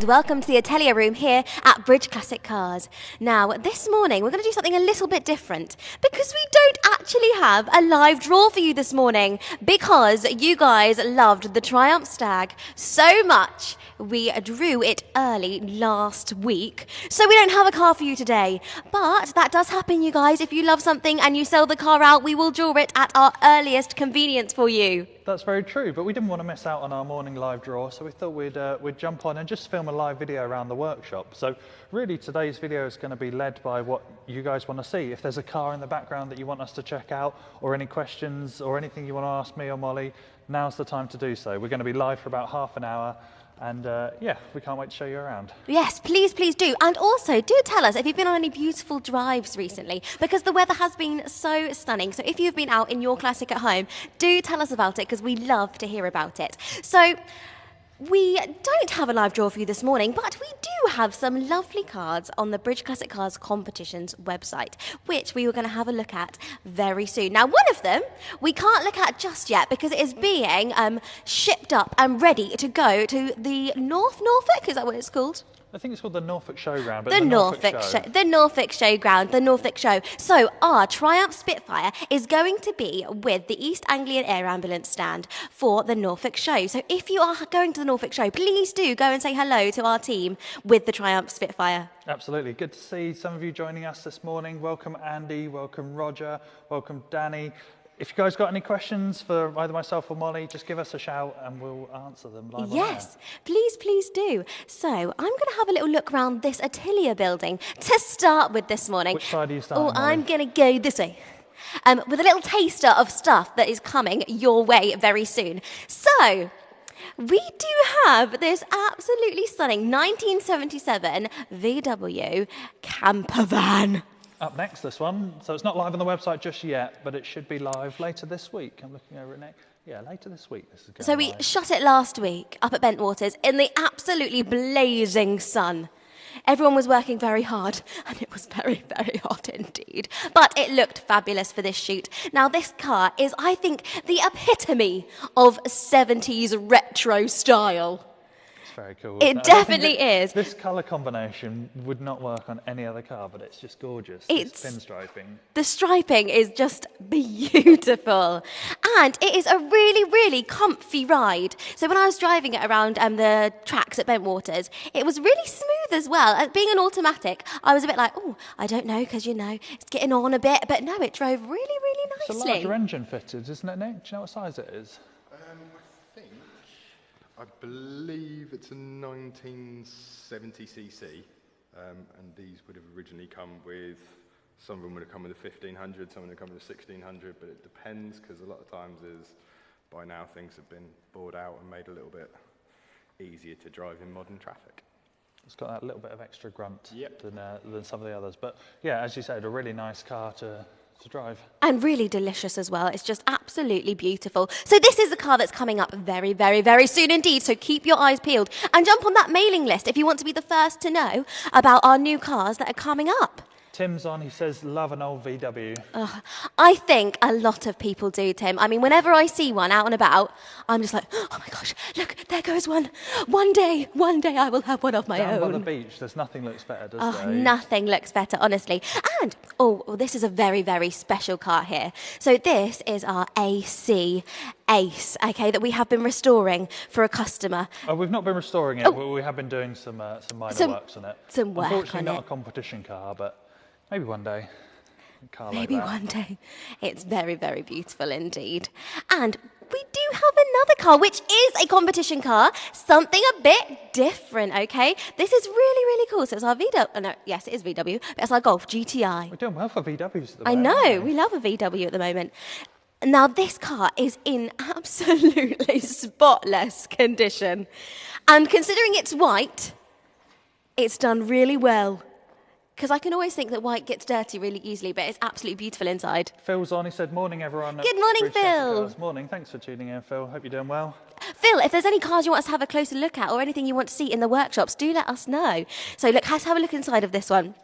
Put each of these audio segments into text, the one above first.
welcome to the Atelier Room here at Bridge Classic Cars. Now, this morning we're going to do something a little bit different because we don't actually have a live draw for you this morning because you guys loved the Triumph Stag so much. We drew it early last week, so we don't have a car for you today. But that does happen, you guys. If you love something and you sell the car out, we will draw it at our earliest convenience for you. That's very true, but we didn't want to miss out on our morning live draw, so we thought we'd jump on and just film a live video around the workshop. So really today's video is going to be led by what you guys want to see. If there's a car in the background that you want us to check out, or any questions or anything you want to ask me or Molly, now's the time to do so. We're going to be live for about half an hour. And yeah, we can't wait to show you around. Yes, please do. And also, do tell us if you've been on any beautiful drives recently, because the weather has been so stunning. So if you've been out in your Classic at home, do tell us about it, because we love to hear about it. So we don't have a live draw for you this morning, but we do have some lovely cards on the Bridge Classic Cars competitions website, which we were going to have a look at very soon. Now, one of them we can't look at just yet because it is being shipped up and ready to go to the Norfolk, is that what it's called? I think it's called the Norfolk Showground. But The Norfolk Showground, the Norfolk Show. So our Triumph Spitfire is going to be with the East Anglian Air Ambulance stand for the Norfolk Show. So if you are going to the Norfolk Show, please do go and say hello to our team with the Triumph Spitfire. Absolutely. Good to see some of you joining us this morning. Welcome Andy, welcome Roger, welcome Danny. If you guys got any questions for either myself or Molly, just give us a shout and we'll answer them live on air. Yes, please do. So I'm going to have a little look around this Atelier building to start with this morning. Which side are you starting, Molly? I'm going to go this way. With a little taster of stuff that is coming your way very soon. So we do have this absolutely stunning 1977 VW camper van. Up next, this one. So it's not live on the website just yet, but it should be live later this week. I'm looking over it now. Yeah, later this week. This is going So we live. shot it last week up at Bentwaters in the absolutely blazing sun. Everyone was working very hard, and it was very, very hot indeed. But it looked fabulous for this shoot. Now, this car is, I think, the epitome of 70s retro style. Very cool. It definitely is. This colour combination would not work on any other car, but it's just gorgeous. It's pinstriping. The striping is just beautiful. And it is a really, really comfy ride. So when I was driving it around the tracks at Bentwaters, it was really smooth as well. Being an automatic, I was a bit like, oh, I don't know, because, you know, it's getting on a bit. But no, it drove really, really nicely. It's a larger engine fitted, isn't it, Nick? Do you know what size it is? I believe it's a 1970cc, and these would have originally come with, some of them would have come with a 1500, some would have come with a 1600, but it depends, because a lot of times by now things have been bored out and made a little bit easier to drive in modern traffic. It's got that little bit of extra grunt than some of the others, but yeah, as you said, a really nice car to drive. And really delicious as well. It's just absolutely beautiful. So this is a car that's coming up very, very, very soon indeed. So keep your eyes peeled and jump on that mailing list if you want to be the first to know about our new cars that are coming up. Tim's on, he says, love an old VW. I think a lot of people do, Tim. I mean, whenever I see one out and about, I'm just like, oh my gosh, look, there goes one. One day I will have one of my own. Down by the beach, there's nothing looks better, does there? Nothing looks better, honestly. And, this is a very, very special car here. So this is our AC Ace, okay, that we have been restoring for a customer. Oh, we've not been restoring it, we have been doing some minor works on it. Some work Unfortunately, on not it. a competition car, but maybe one day. Maybe one day. It's very, very beautiful indeed. And we do have another car, which is a competition car, something a bit different, okay? This is really, really cool. So it's our VW, no, yes, it is VW, but it's our Golf GTI. We're doing well for VWs at the moment. I know, we love a VW at the moment. Now, this car is in absolutely spotless condition. And considering it's white, it's done really well. Because I can always think that white gets dirty really easily, but it's absolutely beautiful inside. Phil's on. He said, morning, everyone. Good morning, Phil. Morning. Thanks for tuning in, Phil. Hope you're doing well. Phil, if there's any cars you want us to have a closer look at or anything you want to see in the workshops, do let us know. So, look, let's have a look inside of this one.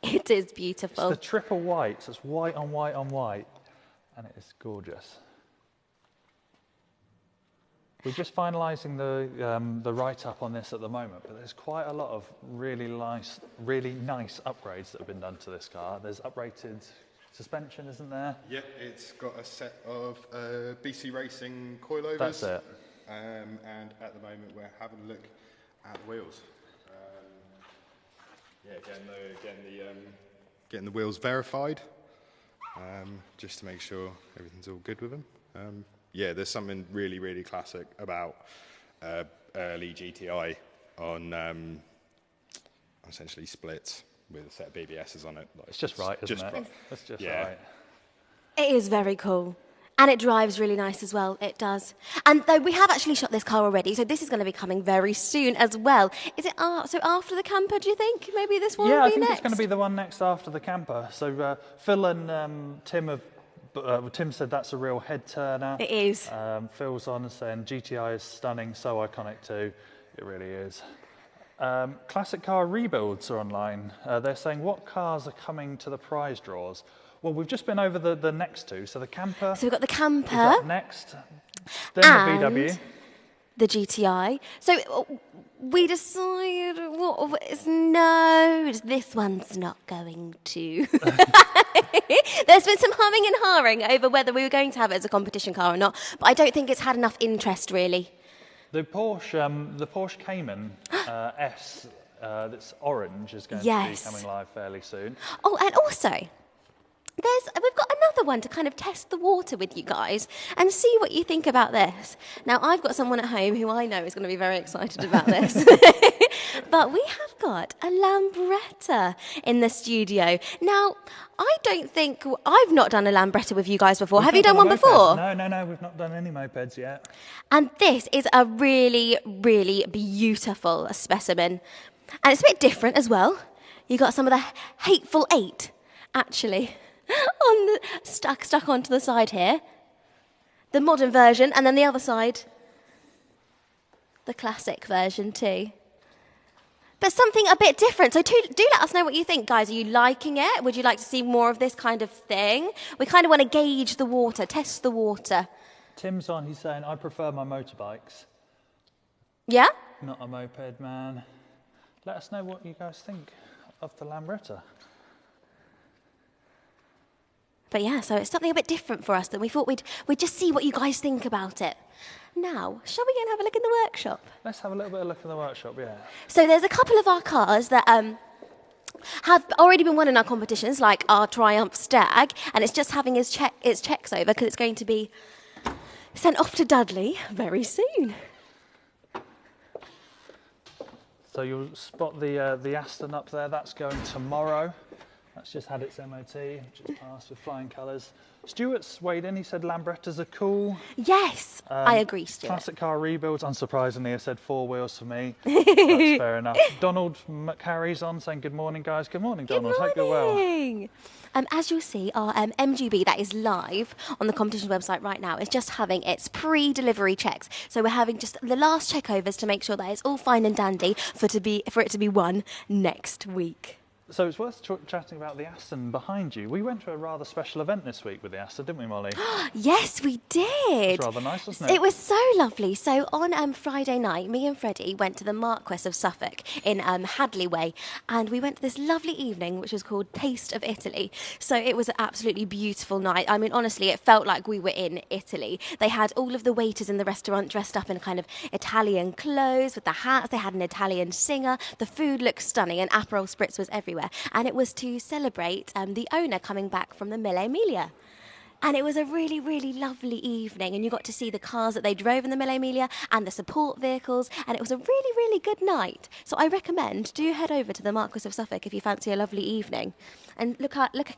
It is beautiful. It's the triple white. So it's white on white on white. And it is gorgeous. We're just finalising the write-up on this at the moment, but there's quite a lot of really nice upgrades that have been done to this car. There's uprated suspension, isn't there? Yeah, it's got a set of BC Racing coilovers. That's it. And at the moment we're having a look at the wheels. Getting the wheels verified, just to make sure everything's all good with them. Yeah, there's something really, really classic about early GTI on essentially splits with a set of BBSs on it. Like, It's just right, isn't it? Right. It's just Yeah. right. It is very cool. And it drives really nice as well. It does. And though we have actually shot this car already, so this is going to be coming very soon as well. Is it so after the camper, do you think? Maybe this one Yeah, will I be think next? it's going to be the one next after the camper. So Phil and Tim have. Tim said that's a real head turner. It is. Phil's on and saying GTI is stunning, so iconic too. It really is. Classic car rebuilds are online. They're saying what cars are coming to the prize draws. Well, we've just been over the next two. So the camper So we've got the is camper up next, then and the VW. the GTI. So we decided, no, this one's not going to. There's been some humming and hawing over whether we were going to have it as a competition car or not, but I don't think it's had enough interest, really. The Porsche Cayman S that's orange is going to be Yes. coming live fairly soon. Oh, and also, we've got another one to kind of test the water with you guys and see what you think about this. Now, I've got someone at home who I know is going to be very excited about this. But we have got a Lambretta in the studio. Now, I don't think I've not done a Lambretta with you guys before. Have you done one before? No, we've not done any mopeds yet. And this is a really, really beautiful specimen. And it's a bit different as well. You got some of the Hateful Eight, actually, stuck onto the side here. The modern version, and then the other side, the classic version too. But something a bit different. So do let us know what you think, guys. Are you liking it? Would you like to see more of this kind of thing? We kind of want to gauge the water, test the water. Tim's on, he's saying, I prefer my motorbikes, Yeah? not a moped, man. Let us know what you guys think of the Lambretta. But yeah, so it's something a bit different for us that we thought we'd just see what you guys think about it. Now, shall we go and have a look in the workshop? Let's have a little bit of look in the workshop, yeah. So there's a couple of our cars that have already been won in our competitions, like our Triumph Stag, and it's just having its checks over because it's going to be sent off to Dudley very soon. So you'll spot the Aston up there, that's going tomorrow. That's just had its MOT, just passed with flying colours. Stuart's weighed in, he said Lambrettas are cool. Yes, I agree, Stuart. Classic car rebuilds, unsurprisingly, has said 4 wheels for me. That's fair enough. Donald McCarry's on saying good morning, guys. Good morning, Donald. Hope you're well. Morning. As you'll see, our MGB that is live on the competition website right now is just having its pre-delivery checks. So we're having just the last checkovers to make sure that it's all fine and dandy for it to be won next week. So it's worth chatting about the Aston behind you. We went to a rather special event this week with the Aston, didn't we, Molly? Yes, we did. It was rather nice, wasn't it? It was so lovely. So on Friday night, me and Freddie went to the Marquess of Suffolk in Hadley Way, and we went to this lovely evening, which was called Taste of Italy. So it was an absolutely beautiful night. I mean, honestly, it felt like we were in Italy. They had all of the waiters in the restaurant dressed up in kind of Italian clothes with the hats. They had an Italian singer. The food looked stunning, and Aperol Spritz was everywhere. And it was to celebrate the owner coming back from the Mille Miglia. And it was a really, really lovely evening. And you got to see the cars that they drove in the Mille Miglia and the support vehicles. And it was a really, really good night. So I recommend do head over to the Marquess of Suffolk if you fancy a lovely evening. And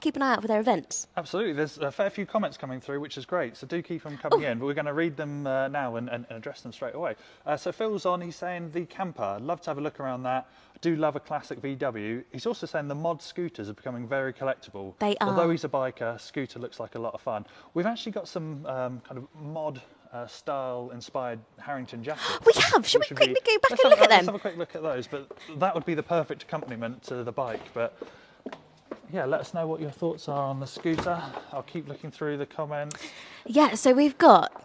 keep an eye out for their events. Absolutely. There's a fair few comments coming through, which is great. So do keep them coming in. But we're going to read them now and address them straight away. So Phil's on. He's saying the camper. I'd love to have a look around that. I do love a classic VW. He's also saying the mod scooters are becoming very collectible. They are. Although he's a biker, scooter looks like a lot of fun. We've actually got some kind of mod style inspired Harrington jackets. We have. Should we quickly go back and look at them? Let's have a quick look at those. But that would be the perfect accompaniment to the bike. But yeah, let us know what your thoughts are on the scooter. I'll keep looking through the comments. Yeah, so we've got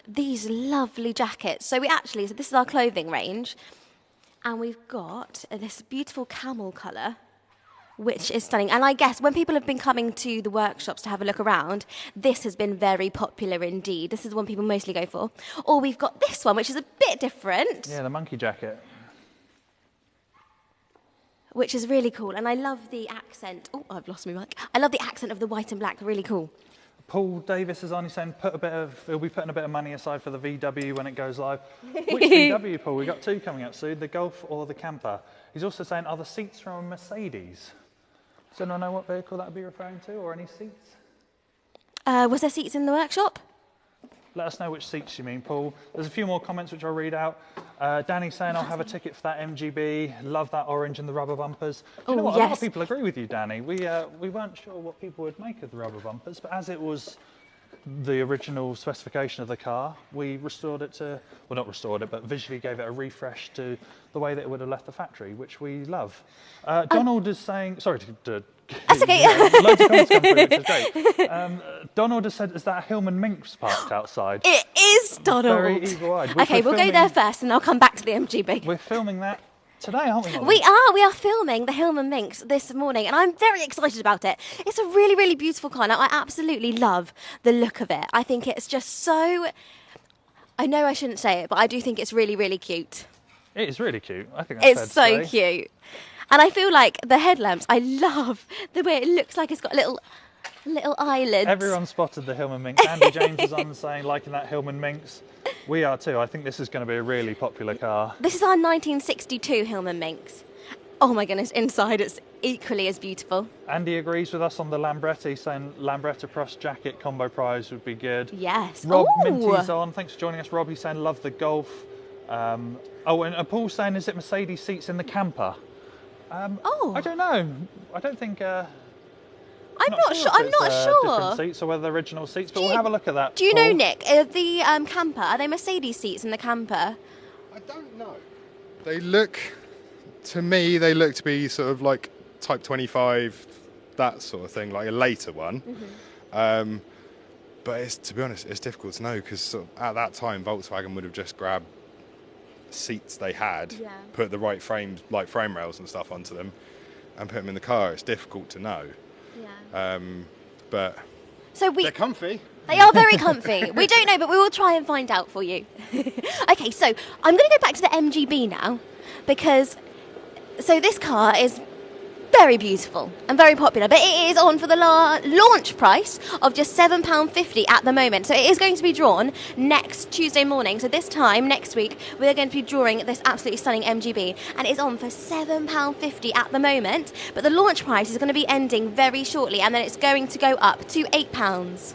these lovely jackets. So this is our clothing range. And we've got this beautiful camel colour, which is stunning. And I guess when people have been coming to the workshops to have a look around, this has been very popular indeed. This is the one people mostly go for. Or we've got this one, which is a bit different. Yeah, the monkey jacket. Which is really cool. And I love the accent. Oh, I've lost my mic. I love the accent of the white and black. Really cool. Paul Davis is on. He's saying he'll be putting a bit of money aside for the VW when it goes live. Which VW, Paul? We've got 2 coming up soon, the Golf or the Camper. He's also saying, are the seats from a Mercedes? Does anyone know what vehicle that would be referring to, or any seats? Was there seats in the workshop? Let us know which seats you mean, Paul. There's a few more comments which I'll read out. Danny's saying, I'll have a ticket for that MGB. Love that orange and the rubber bumpers. Do you know what? A lot of people agree with you, Danny. We weren't sure what people would make of the rubber bumpers, but as it was the original specification of the car, we restored it to, well, not restored it, but visually gave it a refresh to the way that it would have left the factory, which we love. Donald is saying, sorry to that's okay. Loads of comments come through, which is great. Donald has said, is that a Hillman Minx parked outside? It is, Donald. Very eagle-eyed. Okay, we'll go there first and I'll come back to the MGB. We're filming that today, aren't we, Molly? We are filming the Hillman Minx this morning and I'm very excited about it. It's a really, really beautiful car. Now, I absolutely love the look of it. I think it's just so, I know I shouldn't say it, but I do think it's really, really cute. It is really cute. I think that's fair to say. Cute. And I feel like the headlamps, I love the way it looks like it's got little eyelids. Everyone spotted the Hillman Minx. Andy James is on saying, liking that Hillman Minx. We are too. I think this is going to be a really popular car. This is our 1962 Hillman Minx. Oh my goodness, inside it's equally as beautiful. Andy agrees with us on the Lambretta, saying Lambretta Plus jacket combo prize would be good. Yes. Rob Minty's on. Thanks for joining us, Rob. He's saying, love the Golf. And Paul's saying, is it Mercedes seats in the camper? I don't know. I don't think. I'm not sure. I'm not sure. Different seats or whether they're original seats, but we'll have a look at that. Do you know, Nick? The camper, are they Mercedes seats in the camper? I don't know. They look to be sort of like Type 25, that sort of thing, like a later one. Mm-hmm. But to be honest, it's difficult to know because sort of at that time, Volkswagen would have just grabbed seats they had, put the right frames, like frame rails and stuff onto them and put them in the car. It's difficult to know. But they're comfy. They are very comfy. We don't know, but we will try and find out for you. Okay, so I'm going to go back to the MGB now because this car is very beautiful and very popular, but it is on for the launch price of just £7.50 at the moment. So it is going to be drawn next Tuesday morning. So this time next week, we are going to be drawing this absolutely stunning MGB, and it is on for £7.50 at the moment. But the launch price is going to be ending very shortly, and then it's going to go up to £8.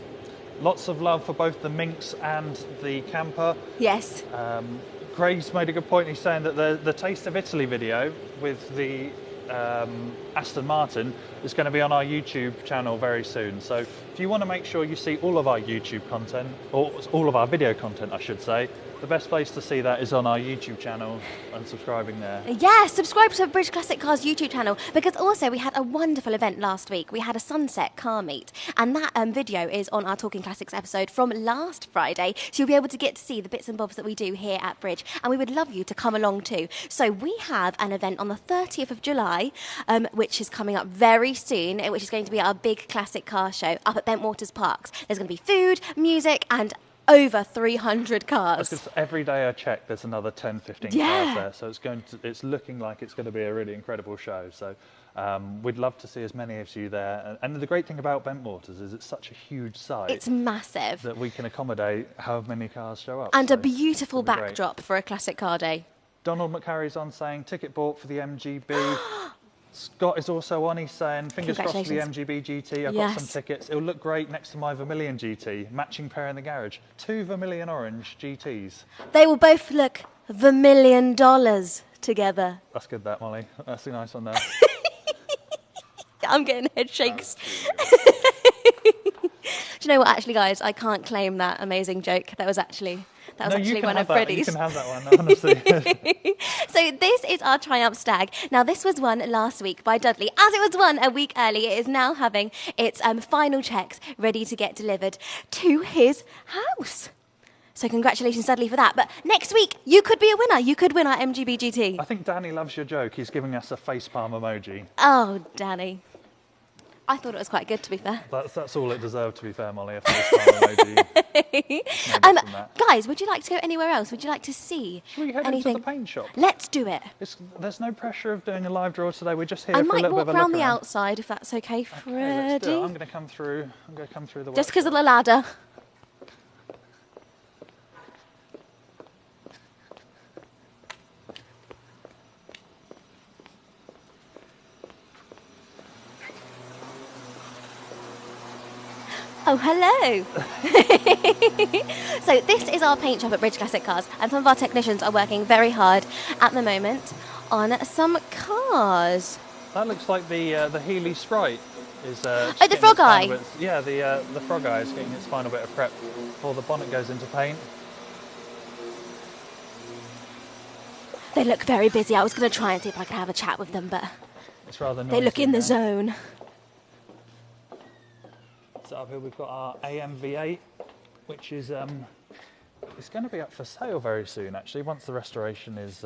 Lots of love for both the Minx and the camper. Yes. Greg's made a good point. He's saying that the Taste of Italy video with the Aston Martin is going to be on our YouTube channel very soon. So if you want to make sure you see all of our YouTube content, or all of our video content, I should say, the best place to see that is on our YouTube channel and subscribing there. Yeah, subscribe to British Classic Cars YouTube channel, because also we had a wonderful event last week. We had a sunset car meet, and that video is on our Talking Classics episode from last Friday, so you'll be able to get to see the bits and bobs that we do here at Bridge, and we would love you to come along too. So we have an event on the 30th of July, which is coming up very soon, which is going to be our big classic car show up at Bentwaters Parks. There's going to be food, music, and over 300 cars. Because every day I check, there's another 10, 15 cars there. So it's looking like it's going to be a really incredible show. So we'd love to see as many of you there. And the great thing about Bentwaters is it's such a huge site. It's massive. That we can accommodate however many cars show up. And a beautiful backdrop for a classic car day. Donald McCarry's on saying, ticket bought for the MGB. Scott is also on. He's saying, fingers crossed for the MGB GT. I've got some tickets. It'll look great next to my Vermilion GT. Matching pair in the garage. 2 Vermilion orange GTs. They will both look $1 million together. That's good, that, Molly. That's a nice one there. I'm getting head shakes. Do you know what, actually, guys? I can't claim that amazing joke. That was actually one of Freddie's. You can have that one, honestly. So this is our Triumph Stag. Now, this was won last week by Dudley. As it was won a week early, it is now having its final checks ready to get delivered to his house. So congratulations, Dudley, for that. But next week, you could be a winner. You could win our MGB GT. I think Danny loves your joke. He's giving us a facepalm emoji. Oh, Danny. I thought it was quite good, to be fair. That's all it deserved, to be fair, Molly, a facepalm emoji. Guys, would you like to go anywhere else? Would you like to see Should we head anything? into the paint shop? Let's do it. There's no pressure of doing a live draw today. We're just here I for a might little walk bit of a around look the around. outside, if that's okay, Okay, let's do it. Freddie. I'm going to come through the Just because of workshop. the ladder. Oh, hello. So this is our paint shop at Bridge Classic Cars, and some of our technicians are working very hard at the moment on some cars. That looks like the Healy Sprite is. the getting its frog final eye. bits- Yeah, the frog eye is getting its final bit of prep before the bonnet goes into paint. They look very busy. I was going to try and see if I could have a chat with them, but It's rather noisy. they look in the now. zone. So up here we've got our AMV8, which is it's going to be up for sale very soon. Actually, once the restoration is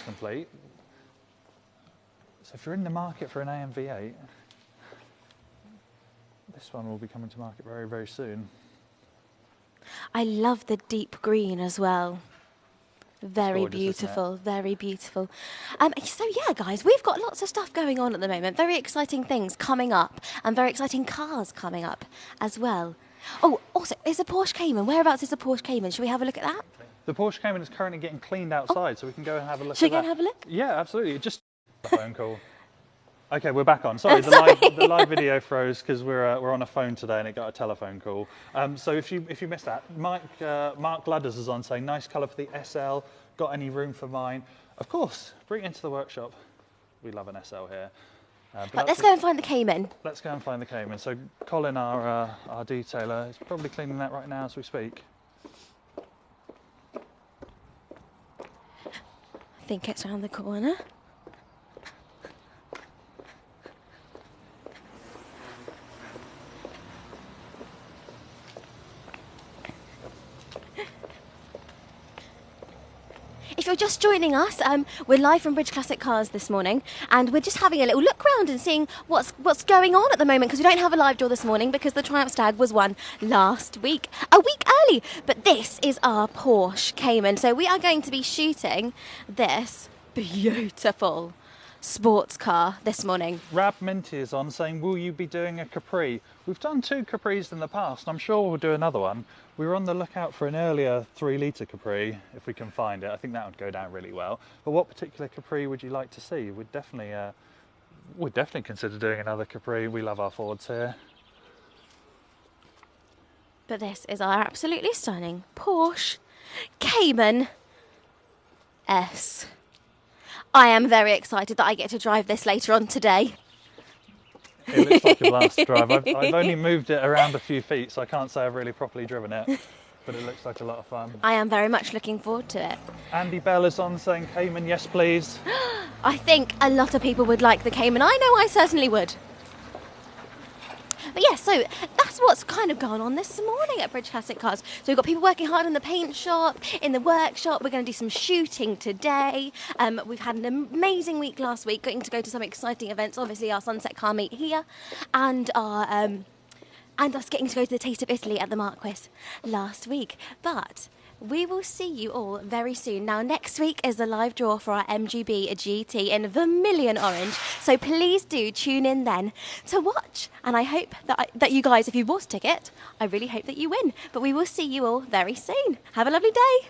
complete. So if you're in the market for an AMV8, this one will be coming to market very, very soon. I love the deep green as well. Very gorgeous, isn't it? beautiful, very beautiful. So yeah, guys, we've got lots of stuff going on at the moment. Very exciting things coming up, and very exciting cars coming up as well. Oh, also, is a Porsche Cayman? Whereabouts is the Porsche Cayman? Should we have a look at that? The Porsche Cayman is currently getting cleaned outside, so we can go and have a look Should at we go that. and have a look? Yeah, absolutely. Just a phone call. Okay, we're back on. Sorry, the live video froze because we're on a phone today and it got a telephone call. So if you missed that, Mark Ludders is on saying, nice colour for the SL. Got any room for mine? Of course, bring it into the workshop. We love an SL here. But let's go and find the Cayman. Let's go and find the Cayman. So Colin, our detailer, is probably cleaning that right now as we speak. I think it's round the corner. If you're just joining us, we're live from Bridge Classic Cars this morning, and we're just having a little look round and seeing what's going on at the moment, because we don't have a live draw this morning because the Triumph Stag was won last week, a week early. But this is our Porsche Cayman, so we are going to be shooting this beautiful sports car this morning. Rab Minty is on saying, will you be doing a Capri? We've done 2 Capris in the past. I'm sure we'll do another one. We were on the lookout for an earlier 3-litre Capri, if we can find it. I think that would go down really well. But what particular Capri would you like to see? We'd definitely consider doing another Capri. We love our Fords here. But this is our absolutely stunning Porsche Cayman S. I am very excited that I get to drive this later on today. It looks like a blast to drive. I've only moved it around a few feet, so I can't say I've really properly driven it. But it looks like a lot of fun. I am very much looking forward to it. Andy Bell is on saying, Cayman, yes please. I think a lot of people would like the Cayman. I know I certainly would. But yeah, so that's what's kind of going on this morning at Bridge Classic Cars. So we've got people working hard in the paint shop, in the workshop. We're going to do some shooting today. We've had an amazing week last week, getting to go to some exciting events. Obviously, our Sunset Car Meet here, and us getting to go to the Taste of Italy at the Marquis last week. But we will see you all very soon. Now, next week is the live draw for our MGB GT in Vermilion Orange. So please do tune in then to watch. And I hope that you guys, if you bought a ticket, I really hope that you win. But we will see you all very soon. Have a lovely day.